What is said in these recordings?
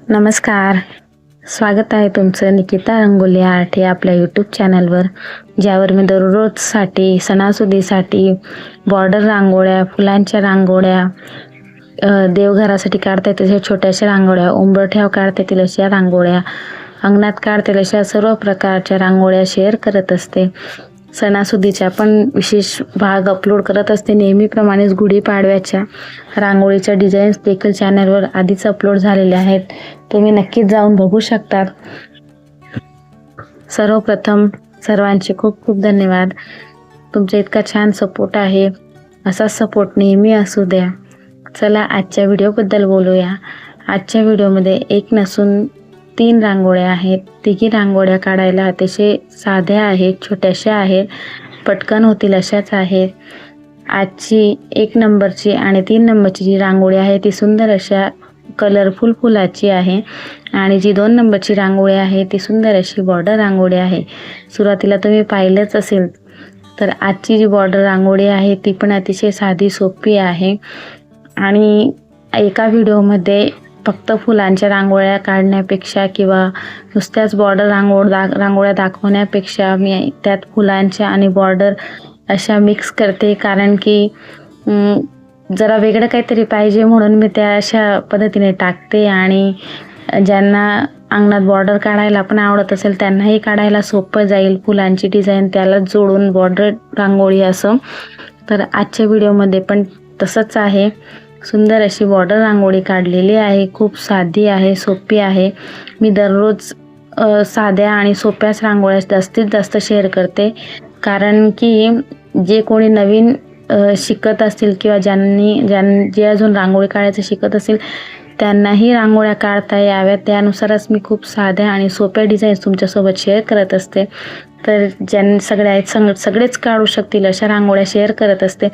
नमस्कार, स्वागत आहे तुमचं निकिता रंगोली आर्ट या आपल्या यूट्यूब चॅनलवर, ज्यावर मी दररोजसाठी सणासुदीसाठी बॉर्डर रांगोळ्या, फुलांच्या रांगोळ्या, देवघरासाठी काढता येतील छोट्याशा रांगोळ्या, उंबरठ्यावर काढता येतील अशा रांगोळ्या, अंगणात काढता येतील अशा सर्व प्रकारच्या रांगोळ्या शेअर करत असते. सणासुदीच्या पण विशेष भाग अपलोड करत असते. नेहमीप्रमाणेच गुढीपाडव्याच्या रांगोळीच्या डिझाईन्स देखील चॅनलवर आधीच अपलोड झालेल्या आहेत, तुम्ही नक्कीच जाऊन बघू शकता. सर्वप्रथम सर्वांचे खूप खूप धन्यवाद. तुमचा इतका छान सपोर्ट आहे, असाच सपोर्ट नेहमी असू द्या. चला आजच्या व्हिडिओबद्दल बोलूया. आजच्या व्हिडिओमध्ये एक नसून 3 रांगोळ्या आहेत. तिघी रांगोळ्या काढायला अतिशय साध्या आहेत, छोट्याशा आहेत, पटकन होतील अशाच आहेत. आजची 1 नंबरची आणि 3 नंबरची जी रांगोळी आहे ती सुंदर अशा कलरफुल फुलाची आहे आणि जी 2 नंबरची रांगोळी आहे ती सुंदर अशी बॉर्डर रांगोळी आहे. सुरुवातीला तुम्ही पाहिलंच असेल तर आजची जी बॉर्डर रांगोळी आहे ती पण अतिशय साधी सोपी आहे आणि एका व्हिडिओमध्ये फक्त फुलांच्या रांगोळ्या काढण्यापेक्षा किंवा नुसत्याच बॉर्डर रांगोळ्या दाखवण्यापेक्षा मी त्यात फुलांच्या आणि बॉर्डर अशा मिक्स करते, कारण की जरा वेगळं काहीतरी पाहिजे म्हणून मी त्या अशा पद्धतीने टाकते. आणि ज्यांना अंगणात बॉर्डर काढायला पण आवडत असेल त्यांनाही काढायला सोपं जाईल, फुलांची डिझाईन त्याला जोडून बॉर्डर रांगोळी असं. तर आजच्या व्हिडिओमध्ये पण तसंच आहे. सुंदर अशी बॉर्डर रांगोळी काढलेली आहे, खूप साधी आहे, सोपी आहे. मी दररोज साध्या आणि सोप्याच रांगोळ्या जास्तीत जास्त शेअर करते, कारण की जे कोणी नवीन शिकत असतील किंवा जे अजून रांगोळी काढायचं शिकत असतील त्यांनाही रांगोळ्या काढता याव्यात, त्यानुसारच मी खूप साध्या आणि सोप्या डिझाईन्स तुमच्यासोबत शेअर करत असते. तर सगळेच काढू शकतील अशा रांगोळ्या शेअर करत असते.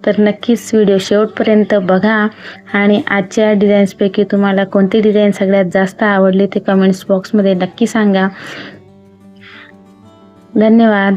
तर नक्कीच व्हिडिओ शेवटपर्यंत बघा आणि आजच्या डिझाईन्सपैकी तुम्हाला कोणती डिझाईन सगळ्यात जास्त आवडली ते कमेंट्स बॉक्समध्ये नक्की सांगा. धन्यवाद.